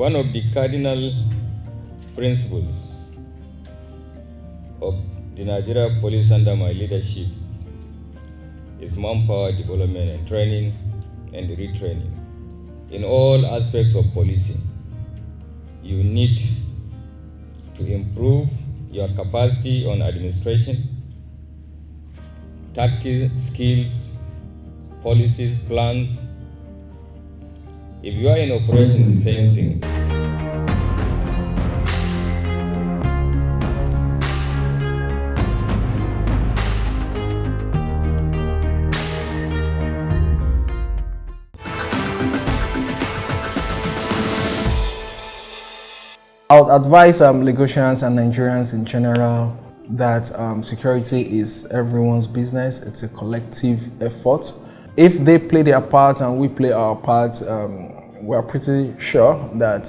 One of the cardinal principles of the Nigerian police under my leadership is manpower development and training and retraining. In all aspects of policing, you need to improve your capacity on administration, tactics, skills, policies, plans. If you are in operation, the same thing. I would advise Lagosians and Nigerians in general that security is everyone's business. It's a collective effort. If they play their part and we play our part, we're pretty sure that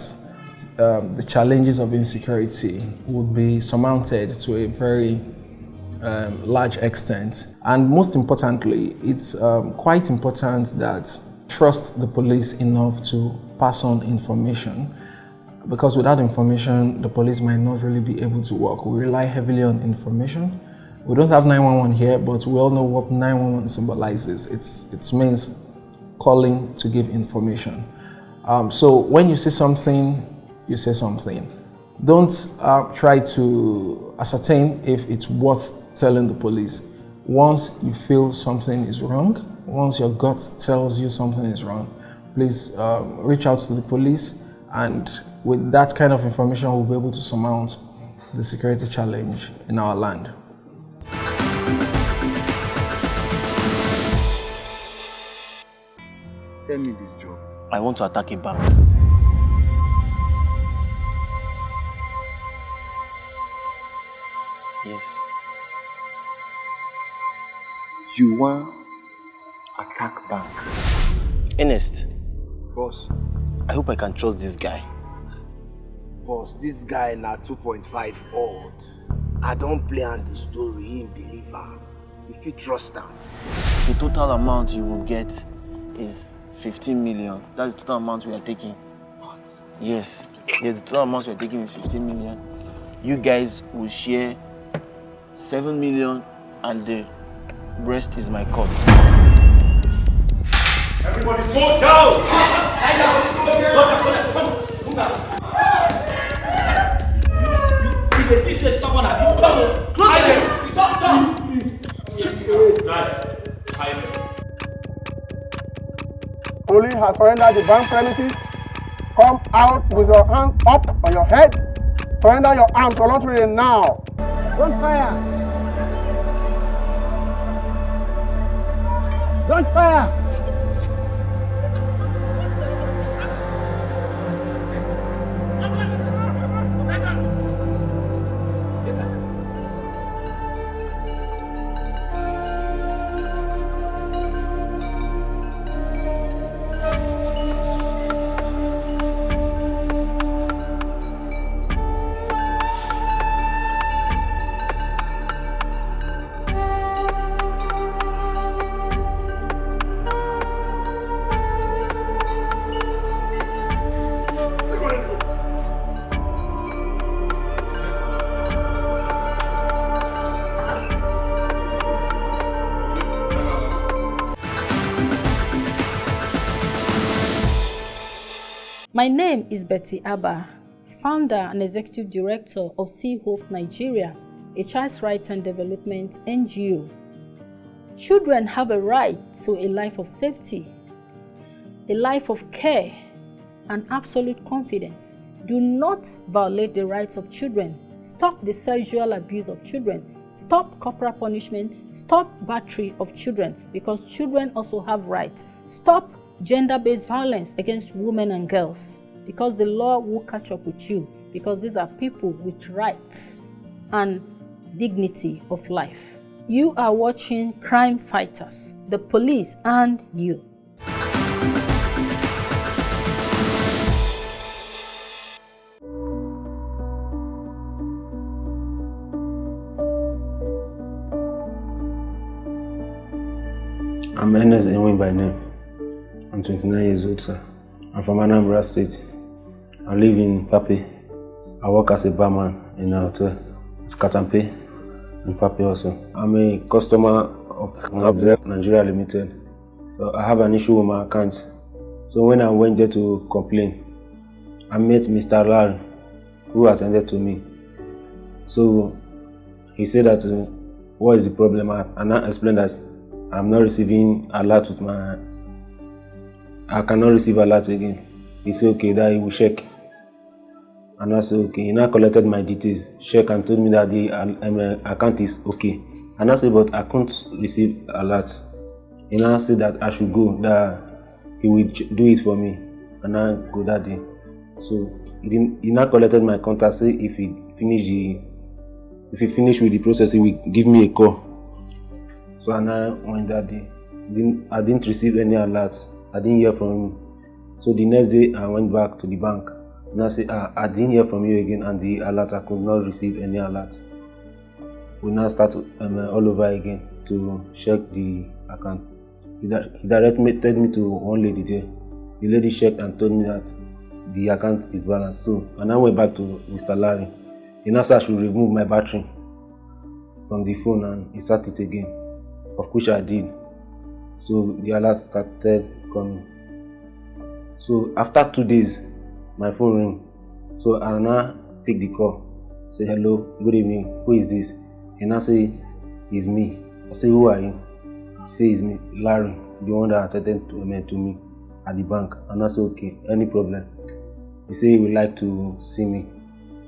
the challenges of insecurity would be surmounted to a very large extent. And most importantly, it's quite important that trust the police enough to pass on information, because without information, the police might not really be able to work. We rely heavily on information. We don't have 911 here, but we all know what 911 symbolizes. It means calling to give information. So when you see something, you say something. Don't try to ascertain if it's worth telling the police. Once you feel something is wrong, once your gut tells you something is wrong, please reach out to the police, and with that kind of information, we'll be able to surmount the security challenge in our land. Tell me this job. I want to attack a bank. Yes. You want attack bank? Ernest, Boss, I hope I can trust this guy. boss, this guy na 2.5 old. I don't play on the story, he ain't believer. If you trust him. The total amount you will get is 15 million. That's the total amount we are taking. What? Yes. Yes, the total amount we are taking is 15 million. You guys will share 7 million and the rest is my cut. Everybody go down! Lie down! Come down! You please say someone at you. Come! Close it! Please. Guys, hide. Police has surrendered the bank premises. Come out with your hands up on your head. Surrender your arms voluntarily now. Don't fire. Don't fire. My name is Betty Abba, founder and executive director of Sea Hope Nigeria, a child's rights and development NGO. Children have a right to a life of safety, a life of care, and absolute confidence. Do not violate the rights of children. Stop the sexual abuse of children. Stop corporal punishment. Stop battery of children, because children also have rights. Stop gender-based violence against women and girls, because the law will catch up with you, because these are people with rights and dignity of life. You are watching Crime Fighters, the police and you. I'm Ernest by name. I'm 29 years old, sir. I'm from Anambra State. I live in Mpape. I work as a barman in a hotel. It's Mpape. Mpape also. I'm a customer of Abuja, Nigeria Limited. So I have an issue with my account. So when I went there to complain, I met Mr. Larry, who attended to me. So he said that, what is the problem? And I explained that I'm not receiving alert with my... I cannot receive alert again. He said, okay, that he will check. And I said, okay. He now collected my details, check, and told me that the account is okay. And I said, but I couldn't receive alert. He now said that I should go, that he will do it for me. And I go that day. So he now collected my contact, say if he finish with the process, he will give me a call. So I now went that day. I didn't receive any alerts. I didn't hear from him. So the next day I went back to the bank and I said, I didn't hear from you again, and the alert, I could not receive any alert. We now start all over again to check the account. He directed me to one lady there. The lady checked and told me that the account is balanced. So I now went back to Mr. Larry. He now said I should remove my battery from the phone and insert it again, of which I did. So the alert started coming. So after 2 days, my phone rang. So I now pick the call. Say, hello, good evening, who is this? He now say, it's me. I say, who are you? He say, it's me, Larry, the one that attended to me at the bank. And I say, okay, any problem? He say he would like to see me.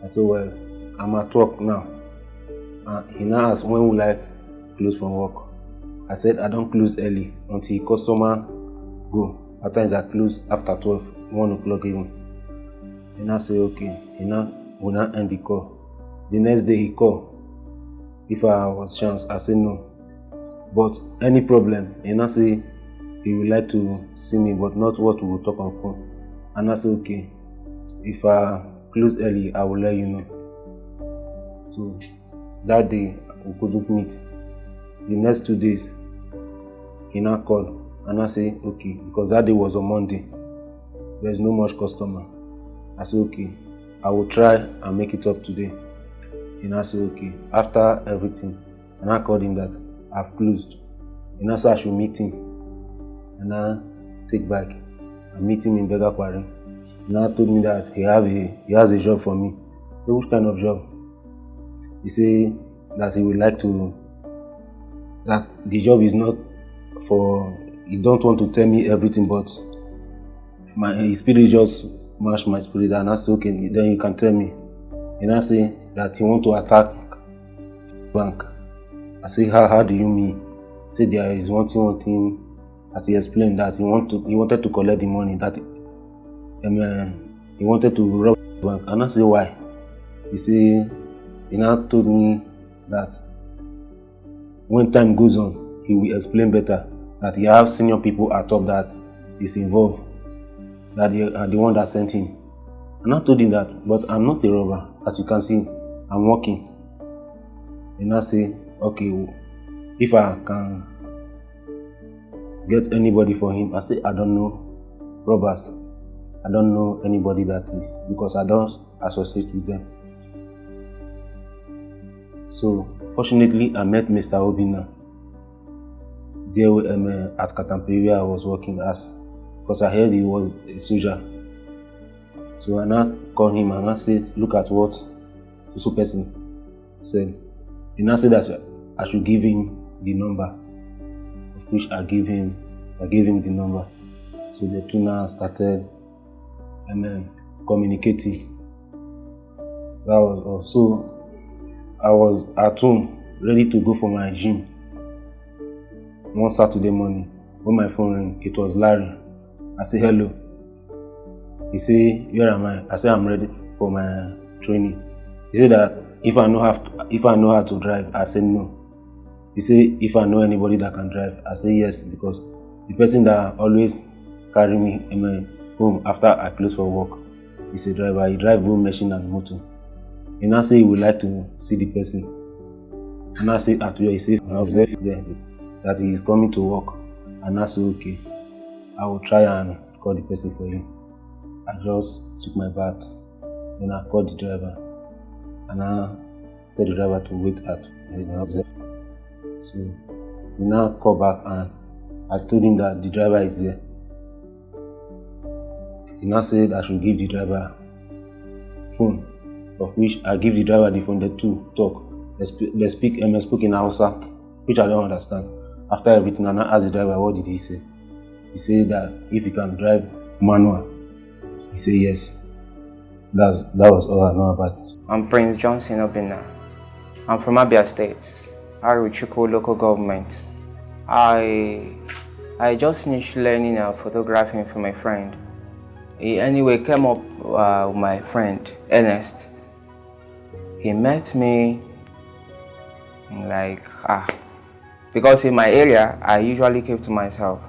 I said, well, I'm at work now. He now asked, when will I close from work? I said, I don't close early until customer go. At times I close after 12, 1 o'clock even. He now say, okay. He now will not end the call. The next day he called. If I was chance, I said no. But any problem, he now say he would like to see me, but not what we will talk on phone. And I said, okay. If I close early, I will let you know. So that day we couldn't meet. The next 2 days, he now called and I say, okay, because that day was on Monday. There's no much customer. I said, okay, I will try and make it up today. He now said, okay, after everything. And I called him that I've closed. He now said I should meet him. And I take back and meet him in Bega Quarry. He now told me that he has a job for me. So which kind of job? He said that he would like to, that the job is not for, he don't want to tell me everything, but his spirit just matched my spirit. And I said, okay, then you can tell me. And I say that he want to attack bank. I say, how do you mean? He said there is one thing, as he explained, that he wanted to collect the money, that he wanted to rob the bank. And I say, why? He now told me that when time goes on, he will explain better, that he have senior people at top that is involved, that they are the one that sent him. And I told him that, but I'm not a robber. As you can see, I'm working. And I say, okay, if I can get anybody for him, I say, I don't know robbers. I don't know anybody that is, because I don't associate with them. So, fortunately, I met Mr. Obina there at Mpape where I was working as, because I heard he was a soldier. So I now called him and I said, look at what this person said. He now said that I should give him the number, of which I gave him the number. So the two now started communicating. That was all. So I was at home ready to go for my gym. One Saturday morning, when my phone rang, it was Larry. I said, hello. He said, where am I? I said, I'm ready for my training. He said that if I know how to drive, I said no. He said, if I know anybody that can drive, I said yes, because the person that always carry me home after I close for work is a driver. He drives both machine and motor. He now say he would like to see the person. And I say at where he said, I observe there that he is coming to work. And I say, okay, I will try and call the person for you. I just took my bath. Then I called the driver. And I tell the driver to wait at the. So he now called back and I told him that the driver is there. He now said I should give the driver phone, of which I give the driver the phone. The two talk. They spoke in Hausa, which I don't understand. After everything, I now asked the driver, what did he say? He said that if he can drive manual, he said yes. That was all I know about it. I'm Prince Johnson Obina. I'm from Abia State, Aruchuku local government. I just finished learning photographing from my friend. He anyway came up with my friend Ernest. He met me like because in my area I usually keep to myself.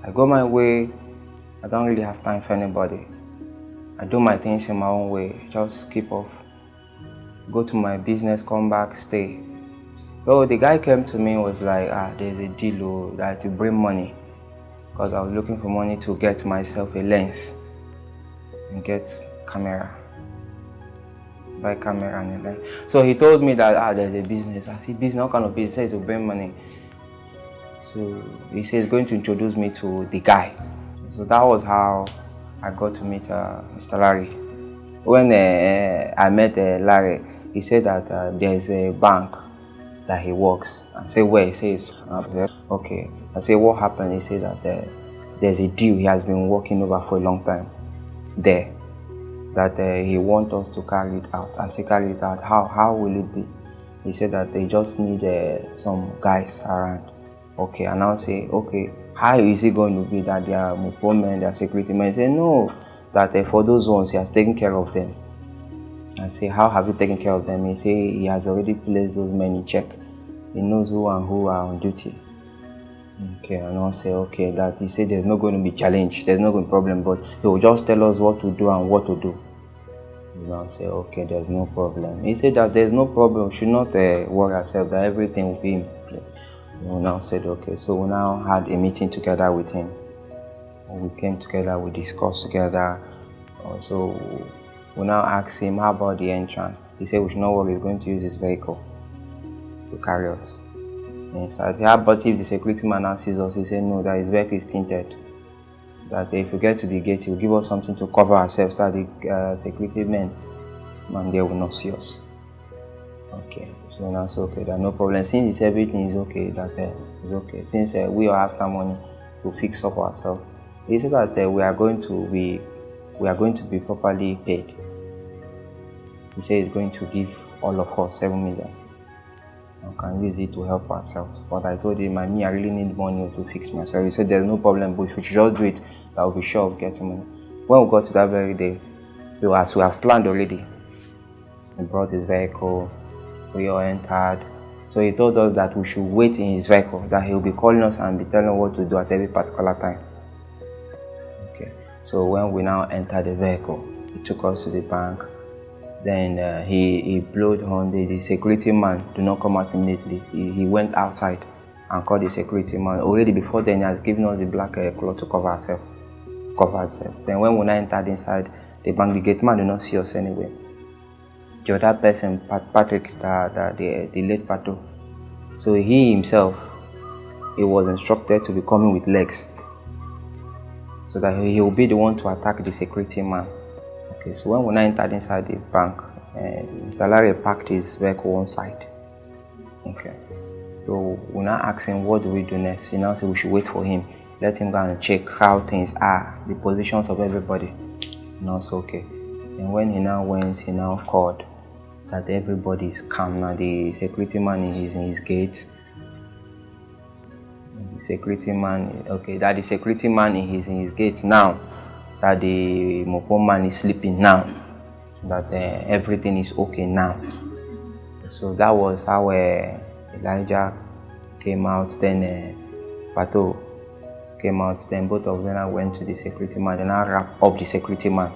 I go my way. I don't really have time for anybody. I do my things in my own way. Just keep off. Go to my business, come back, stay. So the guy came to me and was like, there's a deal that to bring money. Because I was looking for money to get myself a lens and get camera. Buy camera and a lens. So he told me that there's a business. I said, business, what kind of business? He said to bring money. So he says he's going to introduce me to the guy. So that was how I got to meet Mr. Larry. When I met Larry, he said that there's a bank that he works. I said, where? He says, okay. I said, what happened? He said that there's a deal he has been working over for a long time there, that he wants us to carry it out. I said, carry it out? How will it be? He said that they just need some guys around. Okay, and I'll say, okay, how is it going to be that they are Mupo men, they are security men? He said, no, that for those ones, he has taken care of them. I say, how have you taken care of them? He said, he has already placed those men in check. He knows who and who are on duty. Okay, and I'll say, okay, that he said there's not going to be challenge, there's not going to be problem, but he will just tell us what to do and what to do. And I'll say, okay, there's no problem. He said that there's no problem, we should not worry ourselves, that everything will be in place. We now said, okay, so we now had a meeting together with him. We came together, we discussed together. So we now asked him, how about the entrance? He said we should not worry, he's going to use his vehicle to carry us. And so I said, how about if the security man now sees us? He said, no, that his vehicle is tinted. That if we get to the gate, he will give us something to cover ourselves, so that the security men there will not see us. Okay. So now it's okay, there's no problem. Since everything is okay, that is okay. Since we are after money to fix up ourselves, he said that we are going to be properly paid. He said he's going to give all of us 7 million. We can use it to help ourselves. But I told him, I really need money to fix myself. He said there's no problem, but if we should just do it, I will be sure of getting money. When we got to that very day, as we have planned already, he brought his vehicle. We all entered. So he told us that we should wait in his vehicle, that he will be calling us and be telling us what to do at every particular time. Okay. So when we now entered the vehicle, he took us to the bank. Then he blowed on the security man to not come out immediately. He went outside and called the security man. Already before then, he has given us the black cloth to cover ourselves. Then when we now entered inside the bank, the gate man did not see us anyway. The other person, Patrick, the late Pato, so he himself, he was instructed to be coming with legs, so that he will be the one to attack the security man. Okay, so when we now entered inside the bank, Mr. Larry parked his vehicle one side. Okay, so we now asked him, what do we do next? He now said we should wait for him, let him go and check how things are, the positions of everybody. And also, okay. And when he now went, he now called that everybody is calm now. The security man is in his gate. The security man, okay, that the security man is in his gate now. That the Mopo man is sleeping now. That everything is okay now. So that was how Elijah came out. Then Pato came out. Then both of them went to the security man. Then I wrapped up the security man.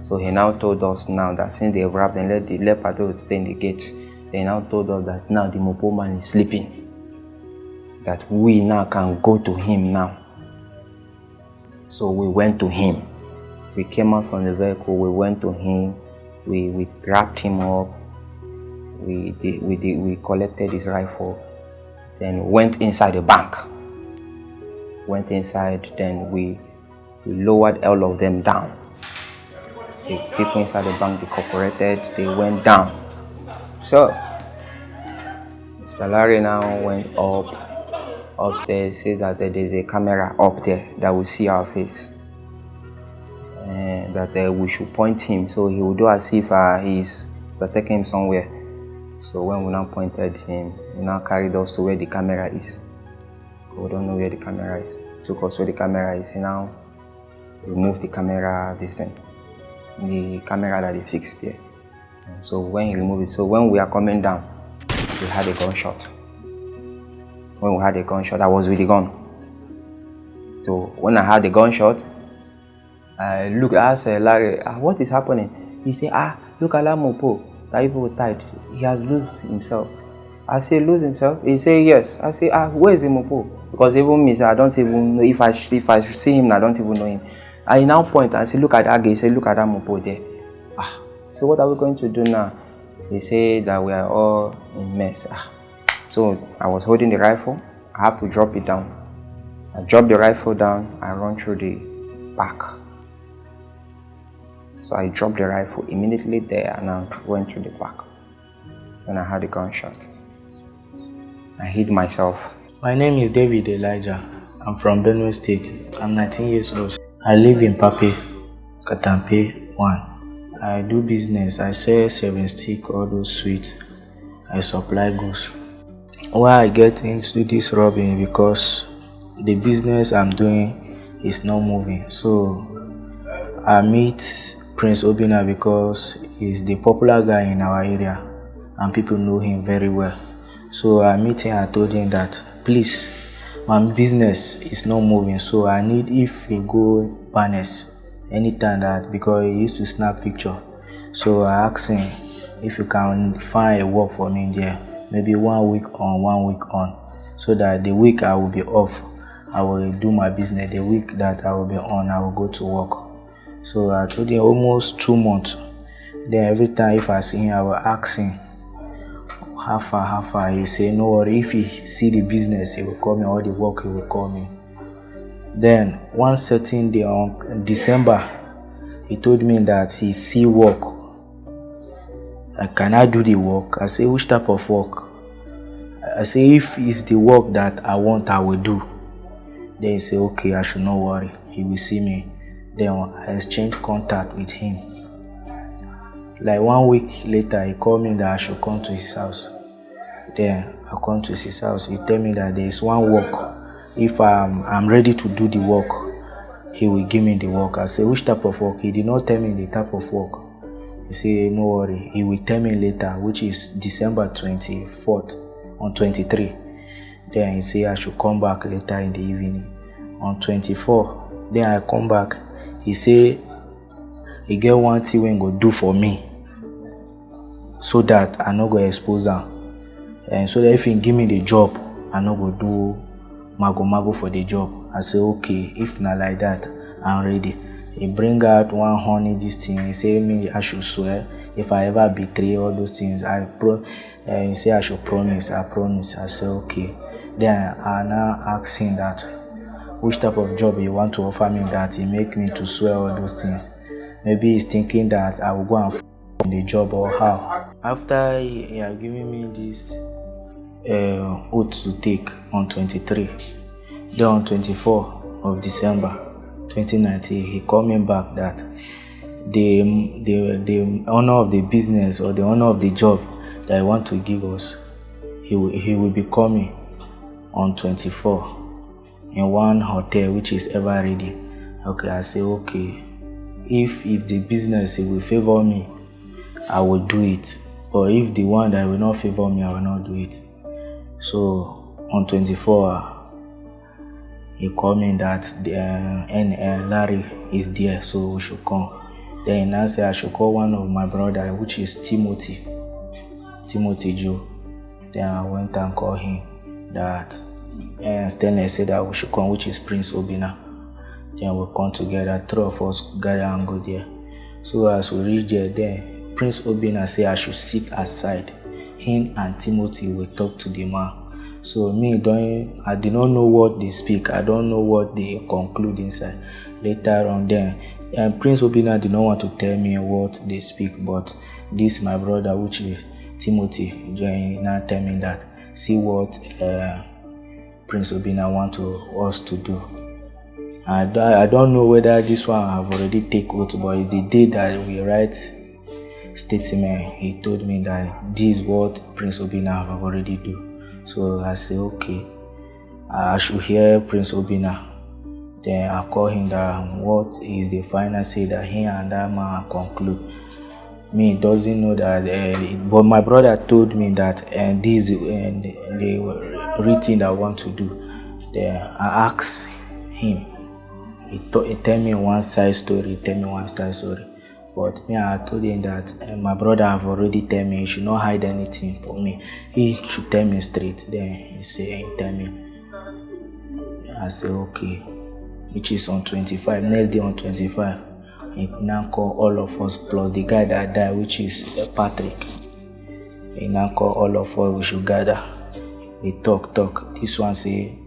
So he now told us now that since they wrapped and let Pato stay in the gate, they now told us that now the Mopo man is sleeping. That we now can go to him now. So we went to him. We came out from the vehicle, we went to him, we wrapped him up, we collected his rifle, then went inside the bank. Went inside, then we lowered all of them down. The people inside the bank, they cooperated, they went down. So, Mr. Larry now went upstairs, says that there is a camera up there that will see our face. And that we should point him, so he will do as if we're taking him somewhere. So when we now pointed him, we now carried us to where the camera is. We don't know where the camera is. Took us where the camera is. He now removed the camera, the camera that he fixed there. So when he removed it, so when we are coming down, we had a gunshot. When we had a gunshot, I was with the gun. So when I had the gunshot, I looked, I asked Larry, what is happening? He said, look at that Mopo, that people tied. He has lost himself. I said, lose himself? He said, yes. I said, where is the Mopo? Because even me, I don't even know, if I see him, I don't even know him. I now point and say, look at that guy. He said, look at that Mopo there. So what are we going to do now? He said that we are all in mess. So I was holding the rifle. I have to drop it down. I drop the rifle down. I run through the back. So I dropped the rifle immediately there and I went through the back. And I had a gunshot. I hid myself. My name is David Elijah. I'm from Benue State. I'm 19 years old. I live in Mpape, Katampe 1. I do business. I sell 7-stick, all those sweets. I supply goods. Why I get into this robbing because the business I'm doing is not moving. So I meet Prince Obina because he's the popular guy in our area and people know him very well. So I met him, I told him that please, my business is not moving, so I need if he go banners anytime that, because he used to snap picture. So I asked him if you can find a work for me there, maybe 1 week on, 1 week on, so that the week I will be off, I will do my business. The week that I will be on, I will go to work. So I told him almost 2 months. Then every time if I see him, I will ask him, how far? He say, no worry, if he see the business, he will call me, or the work, he will call me. Then one certain day on December, he told me that he see work. Can I do the work? I say, which type of work? I say, if it's the work that I want, I will do. Then he say, okay, I should not worry. He will see me. Then I exchange contact with him. Like 1 week later, he called me that I should come to his house. Then I come to his house. He tell me that there is one work. If I'm ready to do the work, he will give me the work. I say, which type of work? He did not tell me the type of work. He said, no worry. He will tell me later, which is December 24th, on 23. Then he said I should come back later in the evening. On 24, then I come back. He say he get one thing when go do for me, so that I no go expose him, and so that if he give me the job, I no go do mago for the job. I say okay, if not like that, I'm ready. He bring out one honey this thing. He say me I should swear if I ever betray all those things. He say I should promise. I promise. I say okay. Then I now ask him that which type of job he want to offer me that he make me to swear all those things. Maybe he's thinking that I will go and f*** the job or how. After he had given me this oath to take on 23, then on 24 of December 2019, he called me back that the owner of the business or the owner of the job that he want to give us, he will be coming on 24 in one hotel which is ever ready. Okay, I say okay. If the business it will favor me, I will do it. Or if the one that will not favor me, I will not do it. So on 24, he called me that Larry is there, so we should come. Then he now said I should call one of my brother, which is Timothy Joe. Then I went and called him that Stanley said that we should come, which is Prince Obina. Then we come together, 3 of us gather and go there. So as we reach there, then Prince Obinna say I should sit aside. Him and Timothy will talk to the man. So I did not know what they speak. I don't know what they conclude inside. Later on then, Prince Obinna did not want to tell me what they speak, but this my brother, which is Timothy, now tell me that see what Prince Obinna want us to do. I don't know whether this one have already taken oath, but it's the day that we write statement. He told me that this is what Prince Obinna have already do. So I say okay, I should hear Prince Obinna. Then I call him that what is the final say that he and that man conclude. Me doesn't know that, but my brother told me that this the written that I want to do. Then I asked him. He tell me one side story, But me, I told him that my brother have already tell me he should not hide anything for me. He should tell me straight. Then he say, tell me. I say okay, which is on 25. Next day on 25, he now call all of us plus the guy that died, which is Patrick. He now call all of us. We should gather. We talk. This one say,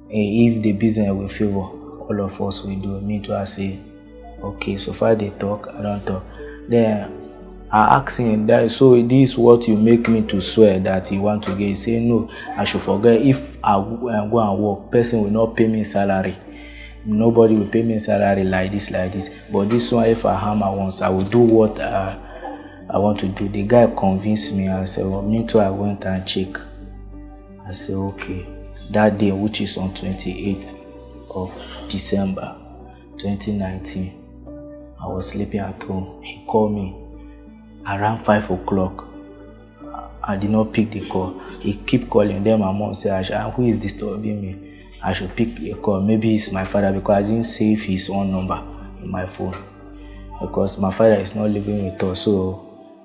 if the business will favor, all of us will do. Me too, I say, okay. So far they talk, I don't talk. Then I ask him that, so this is what you make me to swear that you want to get. He say no, I should forget. If I go and work, person will not pay me salary. Nobody will pay me salary like this. But this one, if I hammer once, I will do what I want to do. The guy convinced me. I said, well, me too, I went and check. I said, okay. That day, which is on 28th of December 2019, I was sleeping at home. He called me around 5 o'clock. I did not pick the call. He keep calling. Then my mom said, who is disturbing me? I should pick a call. Maybe it's my father, because I didn't save his own number in my phone. Because my father is not living with us, so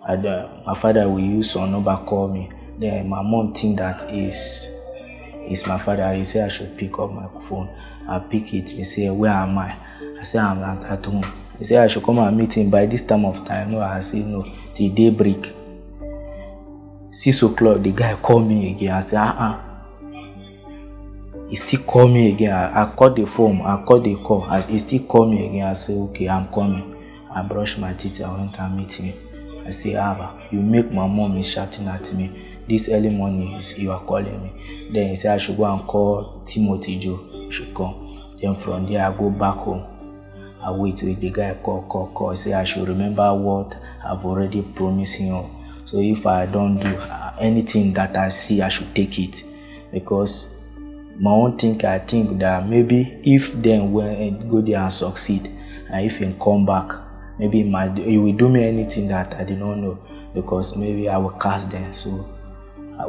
my father will use some number call me. Then my mom think that is my father. He said I should pick up my phone. I pick it. He said, where am I? I said, I'm at home. He said I should come and meet him by this time of time. No, I said no, till daybreak. 6 o'clock, the guy called me again. I said, He still call me again. I called the phone, I called the call. He still call me again. I said, okay, I'm coming. I brushed my teeth. I went and meet him. I said, Abba, you make my mom is shouting at me. This early morning, you are calling me. Then he said I should go and call Timothy Joe. He should come. Then from there, I go back home. I wait with the guy, call. I say I should remember what I've already promised him. So if I don't do anything that I see, I should take it. Because my own thing, I think that maybe if then when go there and succeed, and if he come back, maybe he will do me anything that I did not know. Because maybe I will cast them. So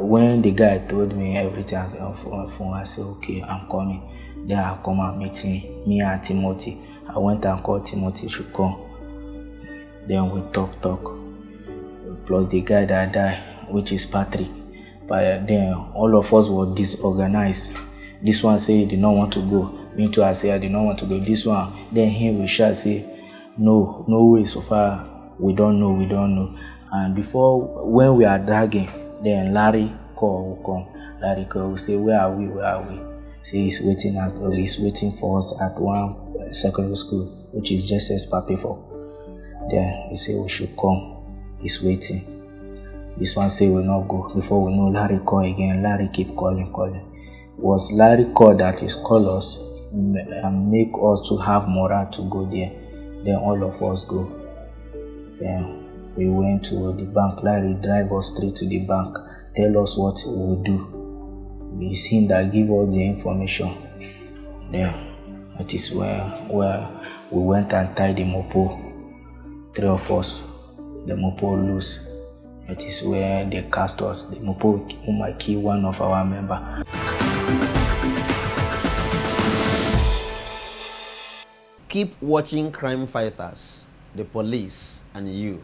when the guy told me everything on phone, I said, okay, I'm coming. Then I come and meet him, me and Timothy. I went and called Timothy to come. Then we talk. Plus the guy that died, which is Patrick. But then all of us were disorganized. This one say he did not want to go. Me too, I say I did not want to go. This one, then him we shall say, no way, so far we don't know. And before, when we are dragging, then Larry will come. Larry will say, where are we? Say he's waiting for us at one secondary school, which is just as Mpape for. Then he say we should come. He's waiting. This one say we'll not go. Before we know, Larry call again. Larry keep calling. Was Larry call that is call us and make us to have morale to go there. Then all of us go. Then we went to the bank. Larry drive us straight to the bank. Tell us what we will do. It's him that give us the information. Then that is where we went and tied the mopo. 3 of us. The mopo loose. That is where they cast us. The mopo might kill one of our members. Keep watching Crime Fighters, the police and you.